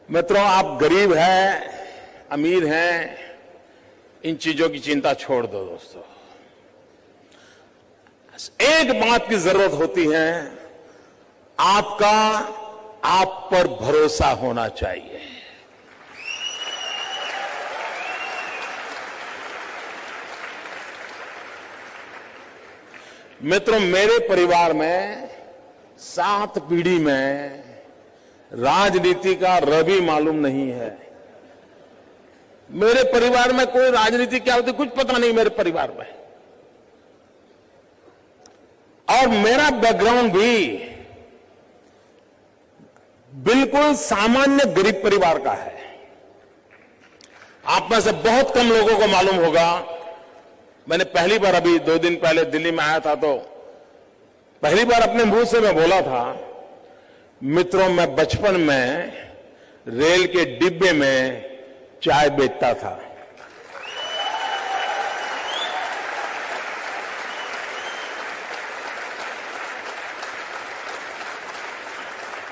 मित्रों, आप गरीब हैं, अमीर हैं, इन चीजों की चिंता छोड़ दो दोस्तों। एक बात की जरूरत होती है, आपका आप पर भरोसा होना चाहिए। मित्रों, मेरे परिवार में 7 पीढ़ी में राजनीति का रवि मालूम नहीं है। मेरे परिवार में कोई राजनीति क्या होती कुछ पता नहीं मेरे परिवार में। और मेरा बैकग्राउंड भी बिल्कुल सामान्य गरीब परिवार का है। आप में से बहुत कम लोगों को मालूम होगा, मैंने पहली बार अभी 2 दिन पहले दिल्ली में आया था तो पहली बार अपने मुंह से मैं बोला था, मित्रों, मैं बचपन में रेल के डिब्बे में चाय बेचता था।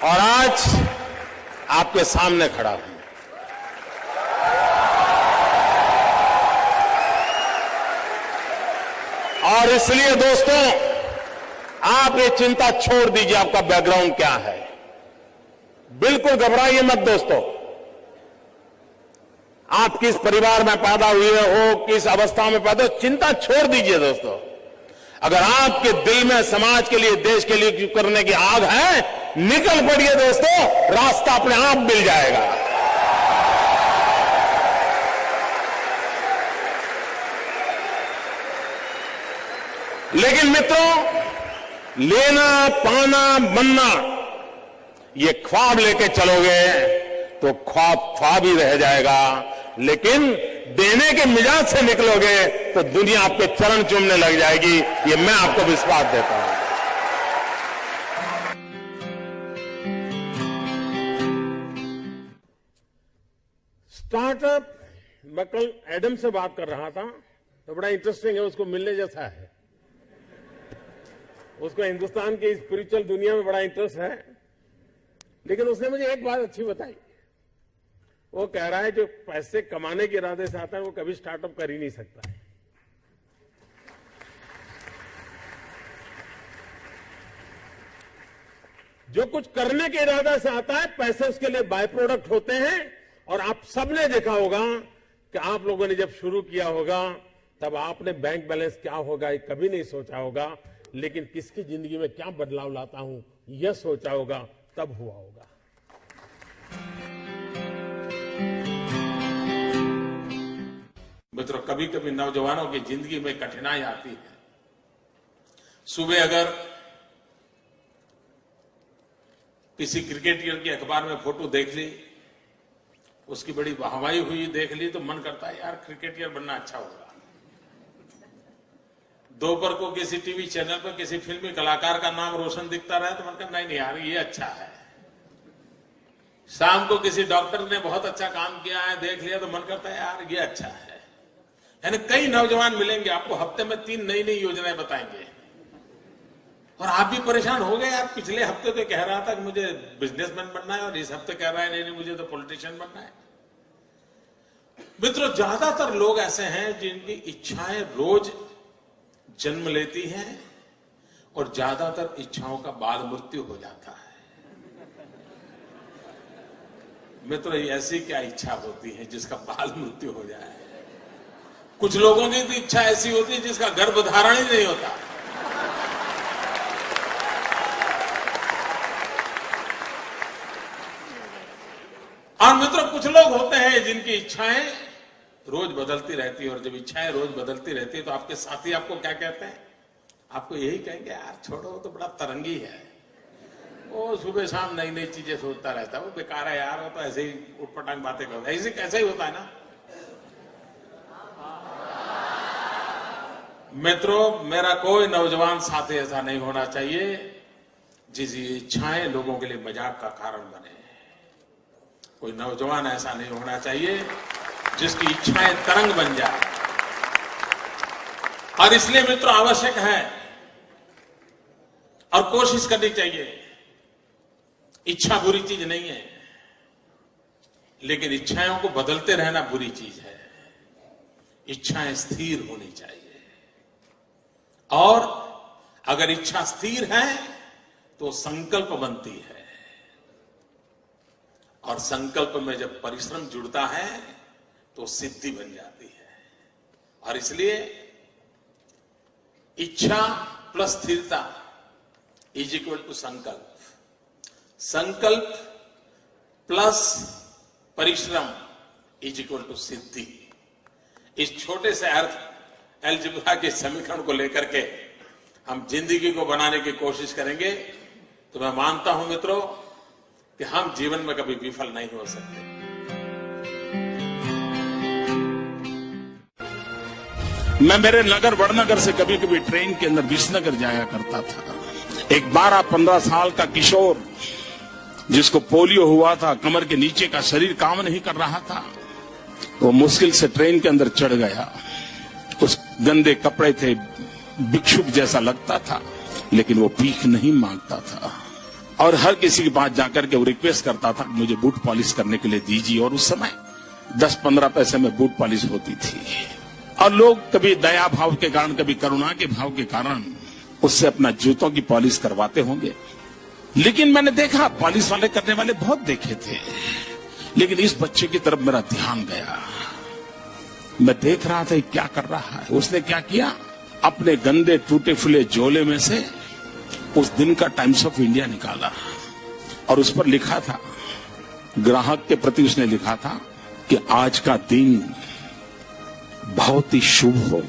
और आज आपके सामने खड़ा हूं। और इसलिए दोस्तों, आप ये चिंता छोड़ दीजिए आपका बैकग्राउंड क्या है। बिल्कुल घबराइए मत दोस्तों। आप किस परिवार में पैदा हुए हो, किस अवस्था में पैदा हो, चिंता छोड़ दीजिए दोस्तों। अगर आपके दिल में समाज के लिए, देश के लिए करने की आग है, निकल पड़िए दोस्तों, रास्ता अपने आप मिल जाएगा। लेकिन मित्रों, लेना, पाना, बनना, ये ख्वाब लेके चलोगे तो ख्वाब ही रह जाएगा। लेकिन देने के मिजाज से निकलोगे तो दुनिया आपके चरण चूमने लग जाएगी। ये मैं आपको विश्वास देता हूं। स्टार्टअप, मैं कल एडम से बात कर रहा था तो बड़ा इंटरेस्टिंग है, उसको मिलने जैसा है। उसको हिंदुस्तान की स्पिरिचुअल दुनिया में बड़ा इंटरेस्ट है। लेकिन उसने मुझे एक बात अच्छी बताई। वो कह रहा है जो पैसे कमाने के इरादे से आता है वो कभी स्टार्टअप कर ही नहीं सकता है। जो कुछ करने के इरादे से आता है, पैसे उसके लिए बाय प्रोडक्ट होते हैं। और आप सबने देखा होगा कि आप लोगों ने जब शुरू किया होगा तब आपने बैंक बैलेंस क्या होगा ये कभी नहीं सोचा होगा। लेकिन किसकी जिंदगी में क्या बदलाव लाता हूं यह सोचा होगा, तब हुआ होगा। मित्रों, कभी कभी नौजवानों की जिंदगी में कठिनाई आती है। सुबह अगर किसी क्रिकेटर की अखबार में फोटो देख ली, उसकी बड़ी वाहवाही हुई देख ली, तो मन करता है यार क्रिकेटर बनना अच्छा होगा। दोपहर को किसी टीवी चैनल पर किसी फिल्मी कलाकार का नाम रोशन दिखता रहे तो मन करता नहीं यार ये अच्छा है। शाम को किसी डॉक्टर ने बहुत अच्छा काम किया है देख लिया तो मन करता है यार ये अच्छा है। यानी कई नौजवान मिलेंगे आपको, हफ्ते में 3 नई नई योजनाएं बताएंगे और आप भी परेशान हो गए। यार पिछले हफ्ते तो कह रहा था कि मुझे बिजनेसमैन बनना है और इस हफ्ते कह रहा है नहीं मुझे तो पॉलिटिशियन बनना है। मित्रों, ज्यादातर लोग ऐसे हैं जिनकी इच्छाएं रोज जन्म लेती हैं और ज्यादातर इच्छाओं का बाल मृत्यु हो जाता है। मित्रों, ऐसी क्या इच्छा होती है जिसका बाल मृत्यु हो जाए? कुछ लोगों की तो इच्छा ऐसी होती है जिसका गर्भधारण ही नहीं होता। और मित्रों, कुछ लोग होते हैं जिनकी इच्छाएं रोज बदलती रहती है। और जब इच्छाएं रोज बदलती रहती है तो आपके साथी आपको क्या कहते हैं? आपको यही कहेंगे यार छोड़ो, तो बड़ा तरंगी है, वो सुबह शाम नई नई चीजें सोचता रहता है, वो बेकार है यार, वो तो ऐसे ही उटपटांग बातें करता है। ऐसे कैसे ही होता है ना। मित्रों, मेरा कोई नौजवान साथी ऐसा नहीं होना चाहिए जिसकी इच्छाएं लोगों के लिए मजाक का कारण बने। कोई नौजवान ऐसा नहीं होना चाहिए जिसकी इच्छाएं तरंग बन जाए। और इसलिए मित्रों, आवश्यक है और कोशिश करनी चाहिए। इच्छा बुरी चीज नहीं है। लेकिन इच्छाओं को बदलते रहना बुरी चीज है। इच्छाएं स्थिर होनी चाहिए, और अगर इच्छा स्थिर है तो संकल्प बनती है, और संकल्प में जब परिश्रम जुड़ता है तो सिद्धि बन जाती है। और इसलिए इच्छा प्लस स्थिरता इज इक्वल टू संकल्प, संकल्प प्लस परिश्रम इज इक्वल टू सिद्धि। इस छोटे से अर्थ अलजेब्रा के समीकरण को लेकर के हम जिंदगी को बनाने की कोशिश करेंगे तो मैं मानता हूं मित्रों कि हम जीवन में कभी विफल नहीं हो सकते। मैं मेरे नगर वड़नगर से कभी कभी ट्रेन के अंदर विसनगर जाया करता था। एक 12-15 साल का किशोर जिसको पोलियो हुआ था, कमर के नीचे का शरीर काम नहीं कर रहा था, वो मुश्किल से ट्रेन के अंदर चढ़ गया। उस गंदे कपड़े थे, भिक्षुक जैसा लगता था, लेकिन वो भीख नहीं मांगता था और हर किसी के पास जाकर के वो रिक्वेस्ट करता था मुझे बूट पॉलिश करने के लिए दीजिए। और उस समय 10-15 पैसे में बूट पॉलिश होती थी, और लोग कभी दया भाव के कारण, कभी करुणा के भाव के कारण उससे अपना जूतों की पॉलिश करवाते होंगे। लेकिन मैंने देखा पॉलिश वाले करने वाले बहुत देखे थे, लेकिन इस बच्चे की तरफ मेरा ध्यान गया। मैं देख रहा था क्या कर रहा है। उसने क्या किया, अपने गंदे टूटे फूले झोले में से उस दिन का टाइम्स ऑफ इंडिया निकाला और उस पर लिखा था, ग्राहक के प्रति उसने लिखा था कि आज का दिन बहुत ही शुभ हो,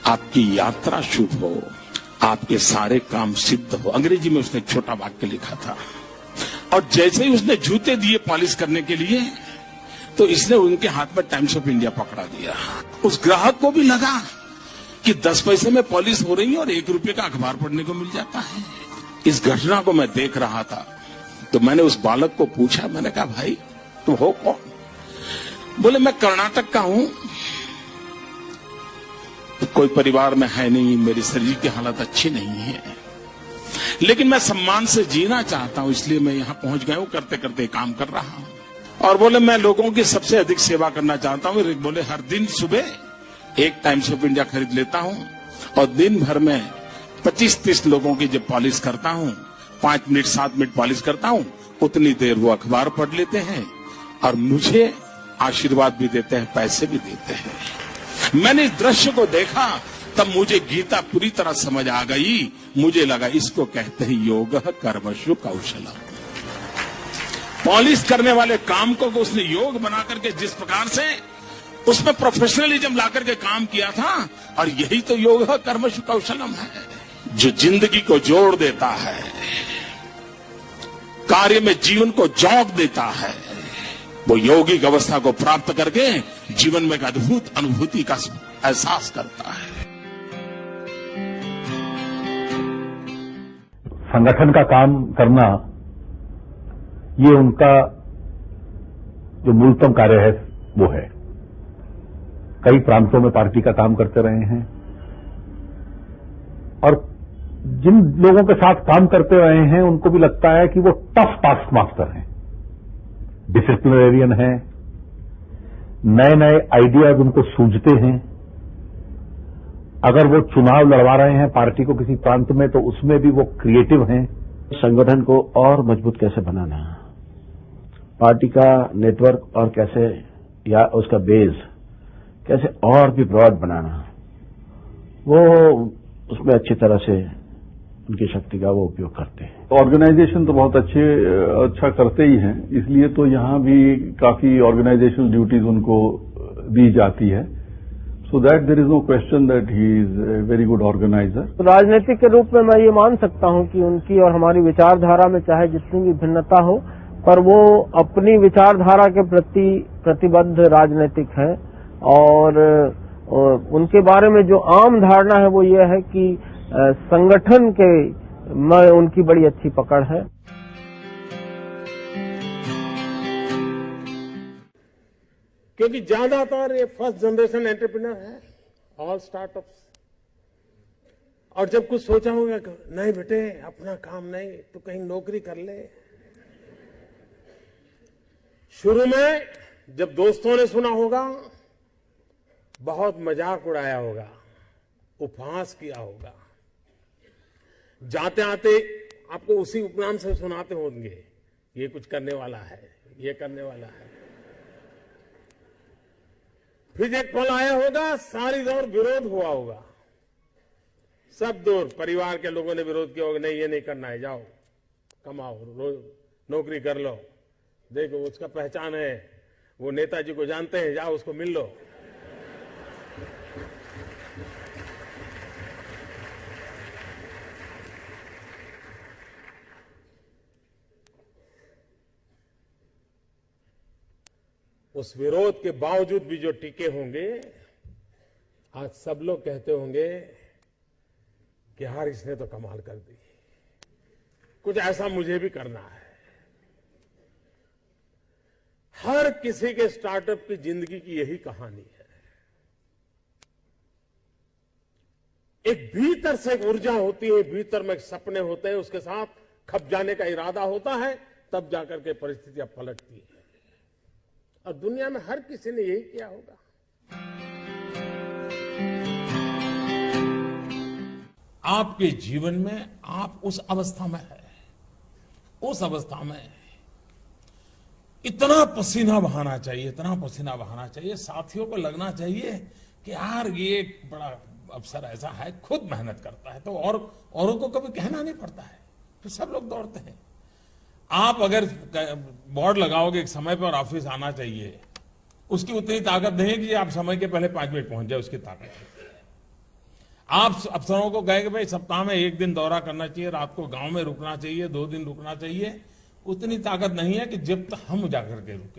आपकी यात्रा शुभ हो, आपके सारे काम सिद्ध हो। अंग्रेजी में उसने एक छोटा वाक्य लिखा था। और जैसे ही उसने जूते दिए पॉलिश करने के लिए तो इसने उनके हाथ में टाइम्स ऑफ इंडिया पकड़ा दिया। उस ग्राहक को भी लगा कि 10 पैसे में पॉलिश हो रही है और 1 रुपए का अखबार पढ़ने को मिल जाता है। इस घटना को मैं देख रहा था तो मैंने उस बालक को पूछा, मैंने कहा भाई तुम हो कौन? बोले मैं कर्नाटक का हूं, कोई परिवार में है नहीं, मेरी शरीर की हालत अच्छी नहीं है, लेकिन मैं सम्मान से जीना चाहता हूं, इसलिए मैं यहां पहुंच गया हूं, करते करते काम कर रहा हूं। और बोले मैं लोगों की सबसे अधिक सेवा करना चाहता हूं। बोले हर दिन सुबह एक टाइम्स ऑफ इंडिया खरीद लेता हूं और दिन भर में 25-30 लोगों की जब पॉलिश करता हूं, 5 मिनट 7 मिनट पॉलिश करता हूं, उतनी देर वो अखबार पढ़ लेते हैं और मुझे आशीर्वाद भी देते हैं, पैसे भी देते हैं। मैंने इस दृश्य को देखा तब मुझे गीता पूरी तरह समझ आ गई। मुझे लगा इसको कहते हैं योग कर्मशु कौशलम। पॉलिश करने वाले काम को उसने योग बना करके जिस प्रकार से उसमें प्रोफेशनलिज्म ला करके काम किया था, और यही तो योग कर्मशु कौशलम है जो जिंदगी को जोड़ देता है, कार्य में जीवन को जोक देता है। वो यौगिक अवस्था को प्राप्त करके जीवन में एक अद्भुत अनुभूति का एहसास करता है। संगठन का काम करना ये उनका जो मूलतम कार्य है वो है। कई प्रांतों में पार्टी का काम करते रहे हैं और जिन लोगों के साथ काम करते रहे हैं उनको भी लगता है कि वो टफ टास्क मास्टर हैं, डिसिप्लिनरियन हैं, नए नए आइडियाज उनको सूझते हैं। अगर वो चुनाव लड़वा रहे हैं पार्टी को किसी प्रांत में तो उसमें भी वो क्रिएटिव हैं। संगठन को और मजबूत कैसे बनाना, पार्टी का नेटवर्क और कैसे या उसका बेस कैसे और भी ब्रॉड बनाना, वो उसमें अच्छी तरह से उनकी शक्ति का वो उपयोग करते हैं। ऑर्गेनाइजेशन तो बहुत अच्छा करते ही हैं, इसलिए तो यहाँ भी काफी ऑर्गेनाइजेशनल ड्यूटीज उनको दी जाती है। So that there is no question that he is a very good organiser. राजनीतिक के रूप में मैं ये मान सकता हूँ कि उनकी और हमारी विचारधारा में चाहे जितनी भी भिन्नता हो, पर वो अपनी विचारधारा के प्रति प्रतिबद्ध राजनीतिक है। और उनके बारे में जो आम धारणा है वो ये है कि संगठन के में उनकी बड़ी अच्छी पकड़ है। क्योंकि ज्यादातर ये फर्स्ट जनरेशन एंटरप्रेन्योर है, ऑल स्टार्टअप्स। और जब कुछ सोचा होगा नहीं बेटे अपना काम नहीं तो कहीं नौकरी कर ले, शुरू में जब दोस्तों ने सुना होगा, बहुत मजाक उड़ाया होगा, उपहास किया होगा, जाते आते आपको उसी उपनाम से सुनाते होंगे, ये कुछ करने वाला है, ये करने वाला है। फिर एक पल आया होगा, सारी दौर विरोध हुआ होगा, सब दूर परिवार के लोगों ने विरोध किया होगा, नहीं ये नहीं करना है, जाओ कमाओ, नौकरी कर लो, देखो उसका पहचान है, वो नेताजी को जानते हैं, जाओ उसको मिल लो। उस विरोध के बावजूद भी जो टिके होंगे, आज सब लोग कहते होंगे कि यार इसने तो कमाल कर दी, कुछ ऐसा मुझे भी करना है। हर किसी के स्टार्टअप की जिंदगी की यही कहानी है। एक भीतर से एक ऊर्जा होती है, भीतर में एक सपने होते हैं, उसके साथ खप जाने का इरादा होता है, तब जाकर के परिस्थितियां पलटती है। और दुनिया में हर किसी ने यही किया होगा। आपके जीवन में आप उस अवस्था में है, उस अवस्था में इतना पसीना बहाना चाहिए, इतना पसीना बहाना चाहिए, साथियों को लगना चाहिए कि यार ये एक बड़ा अफसर ऐसा है, खुद मेहनत करता है, तो और औरों को कभी कहना नहीं पड़ता है, तो सब लोग दौड़ते हैं। आप अगर बोर्ड लगाओगे एक समय पर ऑफिस आना चाहिए, उसकी उतनी ताकत नहीं है कि आप समय के पहले 5 मिनट पहुंच जाए, उसकी ताकत है। आप अफसरों को कहे कि भाई सप्ताह में 1 दिन दौरा करना चाहिए, रात को गांव में रुकना चाहिए, 2 दिन रुकना चाहिए, उतनी ताकत नहीं है कि जब तक हम जाकर के रुके।